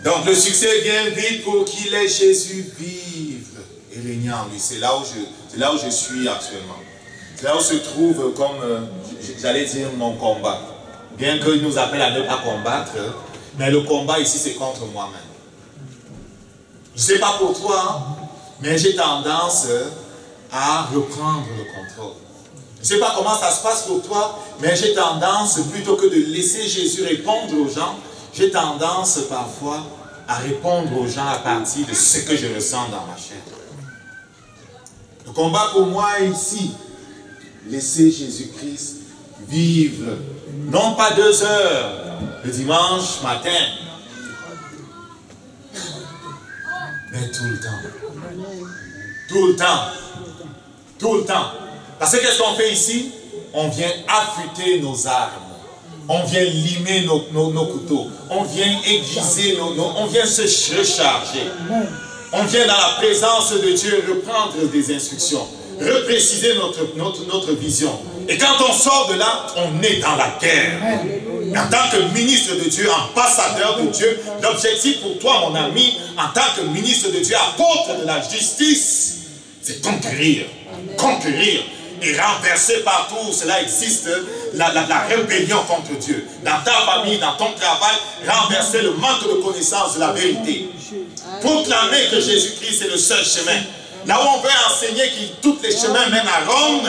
Donc le succès vient vite pour qu'il ait Jésus vive et régner en lui. C'est là où je suis actuellement. C'est là où se trouve, comme j'allais dire, mon combat. Bien qu'il nous appelle à ne pas combattre, mais le combat ici c'est contre moi-même. Je ne sais pas pour toi, mais j'ai tendance à reprendre le contrôle. Je ne sais pas comment ça se passe pour toi, mais j'ai tendance, plutôt que de laisser Jésus répondre aux gens, j'ai tendance parfois à répondre aux gens à partir de ce que je ressens dans ma chair. Le combat pour moi ici, laisser Jésus-Christ vivre, non pas 2 heures le dimanche matin, mais tout le temps. Tout le temps. Tout le temps. Parce que qu'est-ce qu'on fait ici? On vient affûter nos armes. On vient limer nos couteaux. On vient aiguiser on vient se recharger. On vient dans la présence de Dieu reprendre des instructions. Repréciser notre vision. Et quand on sort de là, on est dans la guerre. Et en tant que ministre de Dieu, ambassadeur de Dieu, l'objectif pour toi, mon ami, en tant que ministre de Dieu, apôtre de la justice, c'est conquérir. Conquérir. Et renverser partout où cela existe, la rébellion contre Dieu. Dans ta famille, dans ton travail, renverser le manque de connaissance de la vérité. Proclamer que Jésus-Christ est le seul chemin. Là où on veut enseigner que tous les chemins mènent à Rome,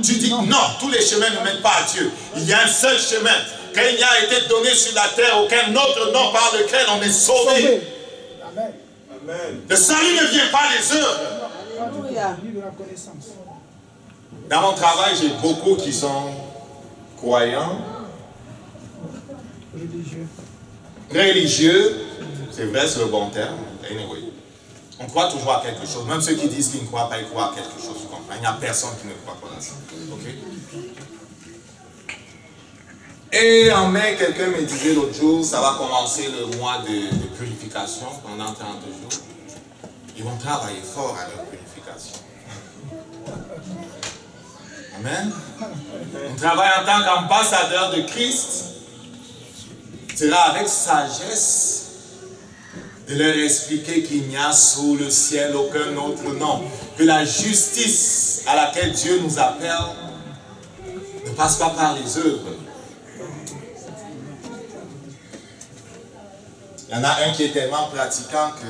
tu dis non, tous les chemins ne mènent pas à Dieu. Il y a un seul chemin. Quand il n'y a été donné sur la terre aucun autre nom par lequel on est sauvé. Amen. Le salut ne vient pas des œuvres. Dans mon travail, j'ai beaucoup qui sont croyants, religieux, c'est vrai, c'est le bon terme, anyway. On croit toujours à quelque chose, même ceux qui disent qu'ils ne croient pas, ils croient à quelque chose, tu comprends? Il n'y a personne qui ne croit pas à ça, ok? Et en mai, quelqu'un me disait l'autre jour, ça va commencer le mois de purification pendant 30 jours. Ils vont travailler fort à leur purification. Amen. On travaille en tant qu'ambassadeur de Christ. Sera avec sagesse de leur expliquer qu'il n'y a sous le ciel aucun autre nom. Que la justice à laquelle Dieu nous appelle ne passe pas par les œuvres. Il y en a un qui est tellement pratiquant que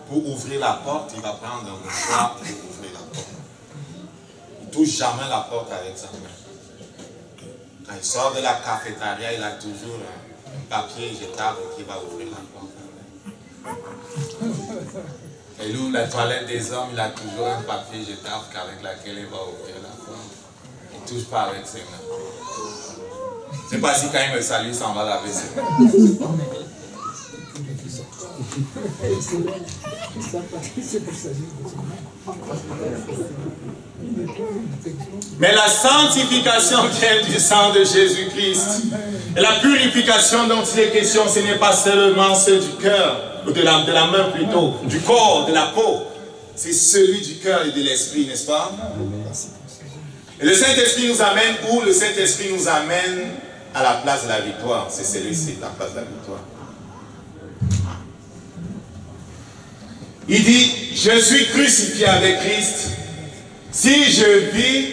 pour ouvrir la porte, il va prendre un mouchoir pour ouvrir la porte. Il ne touche jamais la porte avec sa main. Quand il sort de la cafétéria, il a toujours un papier jetable qui va ouvrir la porte. Il ouvre la toilette des hommes, il a toujours un papier jetable avec lequel il va ouvrir la porte. Il ne touche pas avec ses mains. Je ne sais pas si quand il me salue, il s'en va laver ses mains. Mais la sanctification vient du sang de Jésus-Christ. Et la purification dont il est question, ce n'est pas seulement celle du cœur, ou de la main plutôt, du corps, de la peau. C'est celui du cœur et de l'esprit, n'est-ce pas? Et le Saint-Esprit nous amène où? Le Saint-Esprit nous amène à la place de la victoire. C'est celui-ci, la place de la victoire. Il dit, je suis crucifié avec Christ. Si je vis,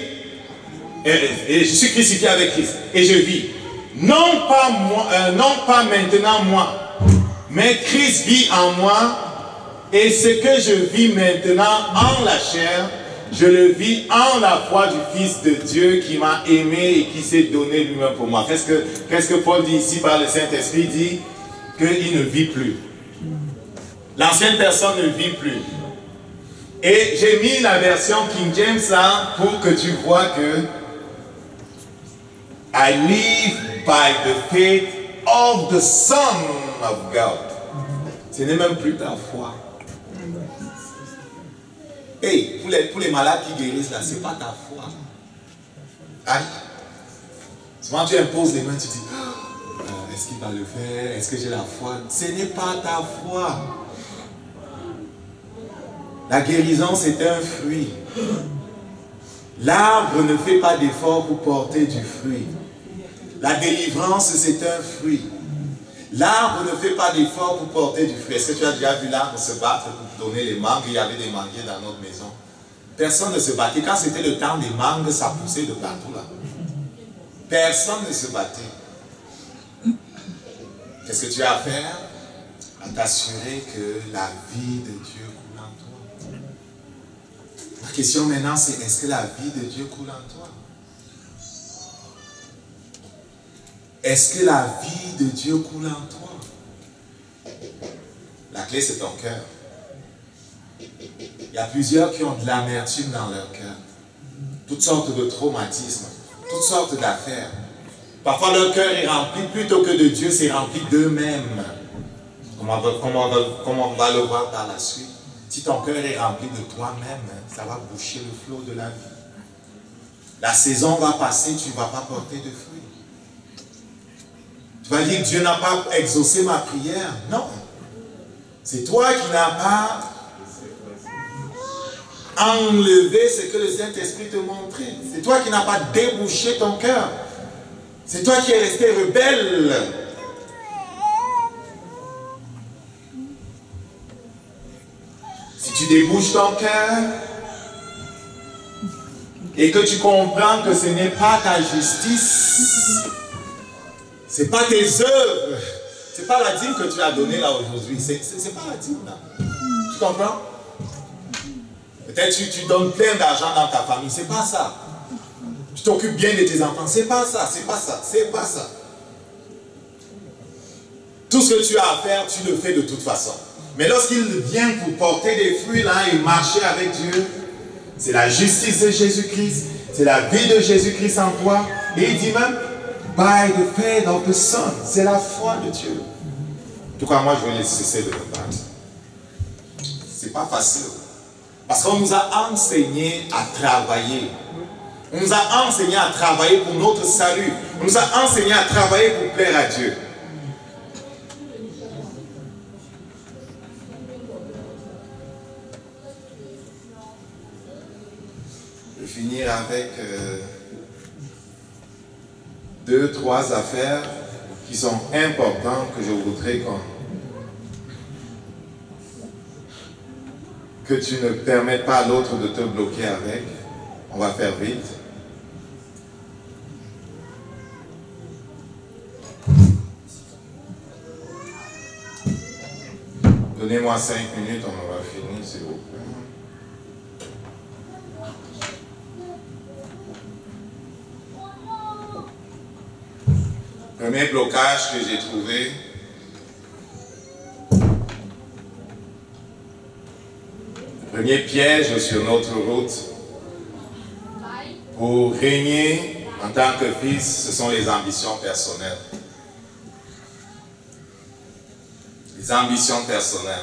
et je suis crucifié avec Christ, et je vis, non pas moi, non pas maintenant moi, mais Christ vit en moi, et ce que je vis maintenant en la chair, je le vis en la foi du Fils de Dieu qui m'a aimé et qui s'est donné lui-même pour moi. Qu'est-ce que Paul dit ici par le Saint-Esprit? Il dit qu'il ne vit plus. L'ancienne personne ne vit plus. Et j'ai mis la version King James là pour que tu vois que I live by the faith of the Son of God. Ce n'est même plus ta foi. Hey, pour les malades qui guérissent là, ce n'est pas ta foi. Aïe. Souvent tu imposes les mains, tu dis, est-ce qu'il va le faire? Est-ce que j'ai la foi? Ce n'est pas ta foi. La guérison, c'est un fruit. L'arbre ne fait pas d'effort pour porter du fruit. La délivrance, c'est un fruit. L'arbre ne fait pas d'effort pour porter du fruit. Est-ce que tu as déjà vu l'arbre se battre pour donner les mangues? Il y avait des manguiers dans notre maison. Personne ne se battait. Quand c'était le temps des mangues, ça poussait de partout là. Personne ne se battait. Qu'est-ce que tu as à faire? À t'assurer que la vie de Dieu coule en toi. La question maintenant, c'est est-ce que la vie de Dieu coule en toi? Est-ce que la vie de Dieu coule en toi? La clé, c'est ton cœur. Il y a plusieurs qui ont de l'amertume dans leur cœur. Toutes sortes de traumatismes, toutes sortes d'affaires. Parfois, leur cœur est rempli, plutôt que de Dieu, c'est rempli d'eux-mêmes. Comme on va le voir par la suite. Si ton cœur est rempli de toi-même, ça va boucher le flot de la vie. La saison va passer, tu ne vas pas porter de fruits. Tu vas dire, Dieu n'a pas exaucé ma prière. Non. C'est toi qui n'as pas enlevé ce que le Saint-Esprit te montrait. C'est toi qui n'as pas débouché ton cœur. C'est toi qui es resté rebelle. Si tu débouches ton cœur et que tu comprends que ce n'est pas ta justice, ce n'est pas tes œuvres, ce n'est pas la dîme que tu as donnée là aujourd'hui, ce n'est pas la dîme là. Tu comprends? Peut-être tu donnes plein d'argent dans ta famille, ce n'est pas ça. Tu t'occupes bien de tes enfants, ce n'est pas ça, c'est pas ça, c'est pas ça. Tout ce que tu as à faire, tu le fais de toute façon. Mais lorsqu'il vient pour porter des fruits là et marcher avec Dieu, c'est la justice de Jésus-Christ, c'est la vie de Jésus-Christ en toi. Et il dit même, by the faith of the Son, c'est la foi de Dieu. En tout cas, moi je vais cesser de me battre. C'est pas facile. Parce qu'on nous a enseigné à travailler. On nous a enseigné à travailler pour notre salut. On nous a enseigné à travailler pour plaire à Dieu. finir avec 2, 3 affaires qui sont importantes que je voudrais que tu ne permettes pas à l'autre de te bloquer avec. On va faire vite. Donnez-moi 5 minutes, on aura fini, s'il vous plaît. Premier blocage que j'ai trouvé. Le premier piège sur notre route pour régner en tant que fils, ce sont les ambitions personnelles. Les ambitions personnelles.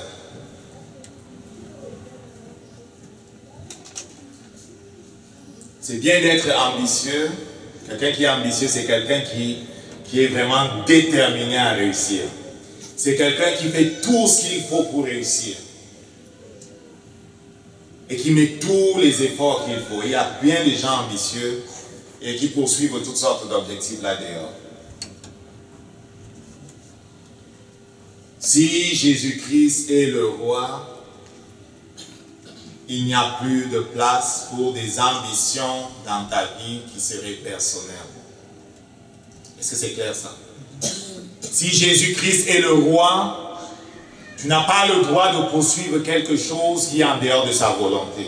C'est bien d'être ambitieux. Quelqu'un qui est ambitieux, c'est quelqu'un qui est vraiment déterminé à réussir. C'est quelqu'un qui fait tout ce qu'il faut pour réussir. Et qui met tous les efforts qu'il faut. Il y a bien des gens ambitieux et qui poursuivent toutes sortes d'objectifs là-dehors. Si Jésus-Christ est le roi, il n'y a plus de place pour des ambitions dans ta vie qui seraient personnelles. Est-ce que c'est clair ça? Si Jésus-Christ est le roi, tu n'as pas le droit de poursuivre quelque chose qui est en dehors de sa volonté.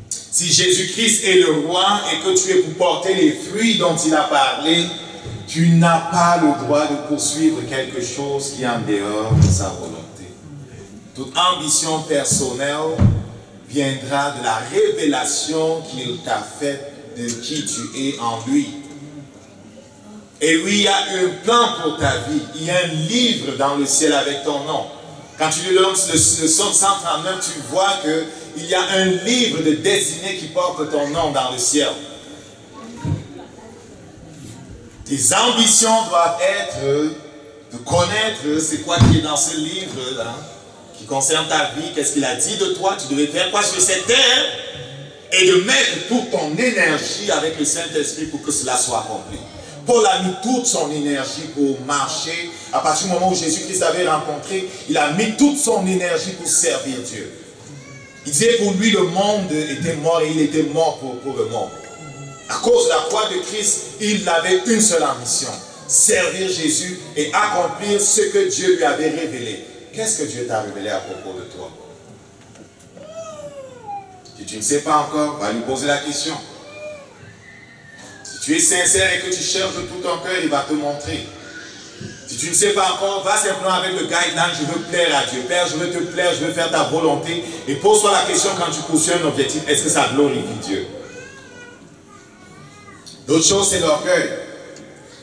Si Jésus-Christ est le roi et que tu es pour porter les fruits dont il a parlé, tu n'as pas le droit de poursuivre quelque chose qui est en dehors de sa volonté. Toute ambition personnelle viendra de la révélation qu'il t'a faite de qui tu es en lui. Et lui, il y a un plan pour ta vie. Il y a un livre dans le ciel avec ton nom. Quand tu lis le psaume 139, tu vois qu'il y a un livre de destinée qui porte ton nom dans le ciel. Tes ambitions doivent être de connaître c'est quoi qui est dans ce livre-là, qui concerne ta vie, qu'est-ce qu'il a dit de toi, tu devais faire quoi sur cette terre, et de mettre toute ton énergie avec le Saint-Esprit pour que cela soit accompli. Paul a mis toute son énergie pour marcher. À partir du moment où Jésus-Christ l'avait rencontré, il a mis toute son énergie pour servir Dieu. Il disait pour lui le monde était mort et il était mort pour le monde. À cause de la croix de Christ, il avait une seule ambition, servir Jésus et accomplir ce que Dieu lui avait révélé. Qu'est-ce que Dieu t'a révélé à propos de toi? Si tu ne sais pas encore, va lui poser la question. Si tu es sincère et que tu cherches de tout ton cœur, il va te montrer. Si tu ne sais pas encore, va simplement avec le guideline, je veux plaire à Dieu. Père, je veux te plaire, je veux faire ta volonté. Et pose-toi la question quand tu poursuis un objectif, est-ce que ça glorifie Dieu? L'autre chose, c'est l'orgueil.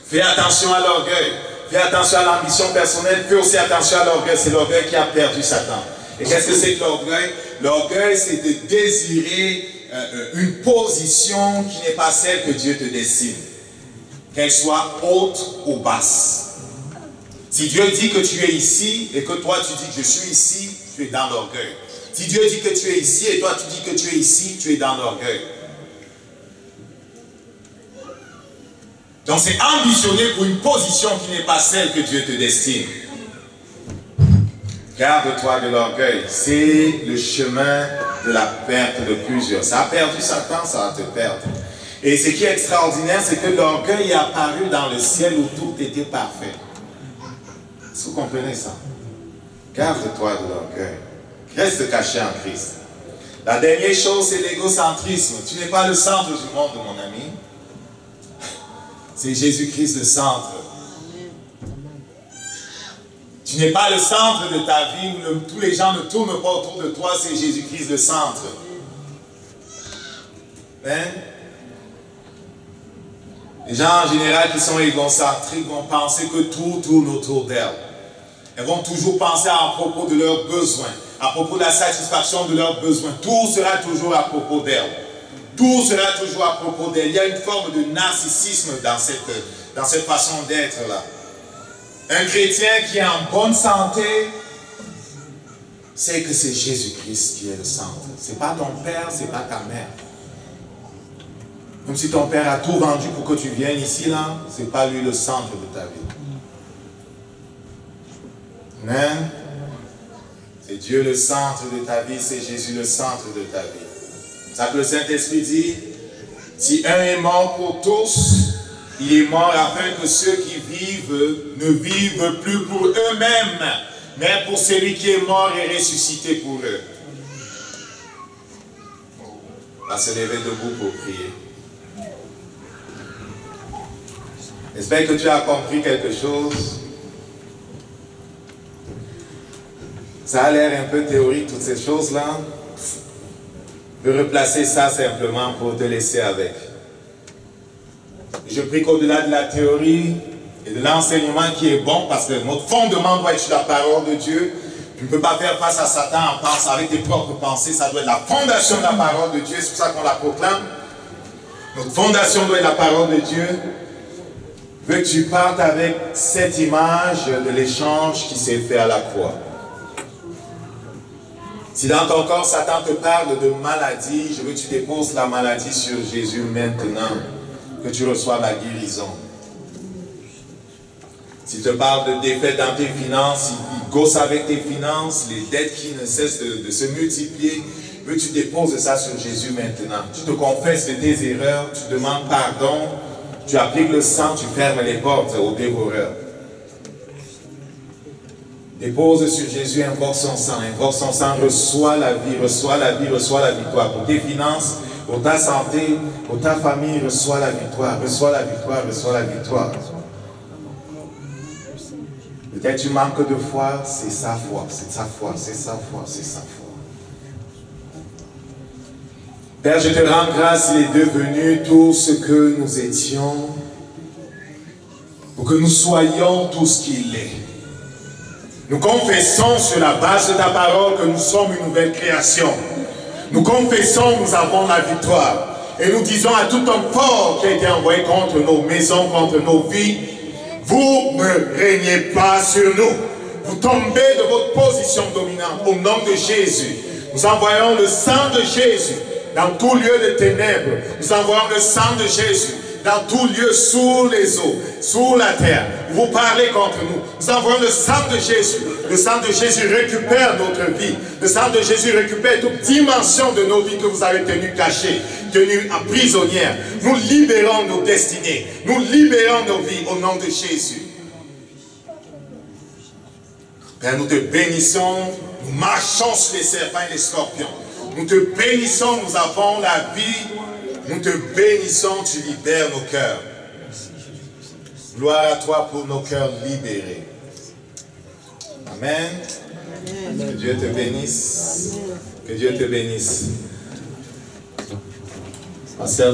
Fais attention à l'orgueil. Fais attention à l'ambition personnelle. Fais aussi attention à l'orgueil. C'est l'orgueil qui a perdu Satan. Et qu'est-ce que c'est que l'orgueil? L'orgueil, c'est de désirer une position qui n'est pas celle que Dieu te destine. Qu'elle soit haute ou basse. Si Dieu dit que tu es ici et que toi tu dis que je suis ici, tu es dans l'orgueil. Si Dieu dit que tu es ici et toi tu dis que tu es ici, tu es dans l'orgueil. Donc c'est ambitionner pour une position qui n'est pas celle que Dieu te destine. Garde-toi de l'orgueil. C'est le chemin de la perte de plusieurs. Ça a perdu Satan, ça va te perdre. Et ce qui est extraordinaire, c'est que l'orgueil est apparu dans le ciel où tout était parfait. Est-ce que vous comprenez ça? Garde-toi de l'orgueil. Reste caché en Christ. La dernière chose, c'est l'égocentrisme. Tu n'es pas le centre du monde, mon ami. C'est Jésus-Christ le centre. Tu n'es pas le centre de ta vie où tous les gens ne tournent pas autour de toi, c'est Jésus-Christ le centre. Hein? Les gens en général qui sont égocentriques vont penser que tout tourne autour d'elles. Elles vont toujours penser à propos de leurs besoins, à propos de la satisfaction de leurs besoins. Tout sera toujours à propos d'elles. Tout sera toujours à propos d'elles. Il y a une forme de narcissisme dans cette façon d'être là. Un chrétien qui est en bonne santé, c'est que c'est Jésus-Christ qui est le centre. Ce n'est pas ton père, ce n'est pas ta mère. Comme si ton père a tout vendu pour que tu viennes ici, là, ce n'est pas lui le centre de ta vie. Amen. C'est Dieu le centre de ta vie, c'est Jésus le centre de ta vie. C'est ça que le Saint-Esprit dit, si un est mort pour tous, il est mort afin que ceux qui vivent ne vivent plus pour eux-mêmes, mais pour celui qui est mort et ressuscité pour eux. On va se lever debout pour prier. J'espère que tu as compris quelque chose. Ça a l'air un peu théorique, toutes ces choses-là. Je vais replacer ça simplement pour te laisser avec. Je prie qu'au-delà de la théorie et de l'enseignement qui est bon, parce que notre fondement doit être sur la parole de Dieu. Tu ne peux pas faire face à Satan en pensant avec tes propres pensées. Ça doit être la fondation de la parole de Dieu. C'est pour ça qu'on la proclame. Notre fondation doit être la parole de Dieu. Je veux que tu partes avec cette image de l'échange qui s'est fait à la croix. Si dans ton corps, Satan te parle de maladie, je veux que tu déposes la maladie sur Jésus maintenant, que tu reçois la guérison. S'il te parle de défaite dans tes finances, il gosse avec tes finances, les dettes qui ne cessent de se multiplier, je veux que tu déposes ça sur Jésus maintenant. Tu te confesses de tes erreurs, tu demandes pardon, tu appliques le sang, tu fermes les portes aux dévoreurs. Dépose sur Jésus, invoque son sang, reçois la vie, reçois la vie, reçois la victoire. Pour tes finances, pour ta santé, pour ta famille, reçois la victoire, reçois la victoire, reçois la victoire. Peut-être tu manques de foi, c'est sa foi, c'est sa foi, c'est sa foi, c'est sa foi. Père, je te rends grâce, il est devenu tout ce que nous étions, pour que nous soyons tout ce qu'il est. Nous confessons sur la base de ta parole que nous sommes une nouvelle création. Nous confessons que nous avons la victoire. Et nous disons à tout homme fort qui a été envoyé contre nos maisons, contre nos vies, vous ne régnez pas sur nous. Vous tombez de votre position dominante au nom de Jésus. Nous envoyons le sang de Jésus dans tout lieu de ténèbres. Nous envoyons le sang de Jésus dans tout lieu, sous les eaux, sous la terre. Vous parlez contre nous. Nous envoyons le sang de Jésus. Le sang de Jésus récupère notre vie. Le sang de Jésus récupère toute dimension de nos vies que vous avez tenues cachées, tenues prisonnières. Nous libérons nos destinées. Nous libérons nos vies au nom de Jésus. Père, nous te bénissons. Nous marchons sur les serpents et les scorpions. Nous te bénissons. Nous avons la vie. Nous te bénissons, tu libères nos cœurs. Gloire à toi pour nos cœurs libérés. Amen. Que Dieu te bénisse. Que Dieu te bénisse.